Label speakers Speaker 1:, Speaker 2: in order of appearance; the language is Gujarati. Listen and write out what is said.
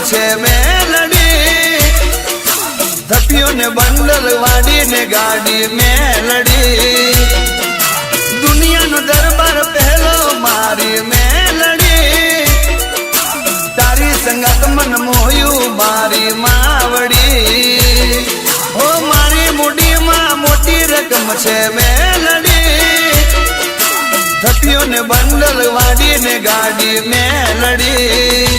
Speaker 1: છે મેલડી ધપિયો ને બંડલ વાડી ને ગાડી મેલડી દુનિયાનો દરબાર પહેલો મારી મેલડી તારી સંગાત મન મોહ્યું મારી માવડી ઓ મારી મૂડીમાં મોટી રકમ છે મેલડી ધપિયો ને બંડલ વાડી ને ગાડી મેલડી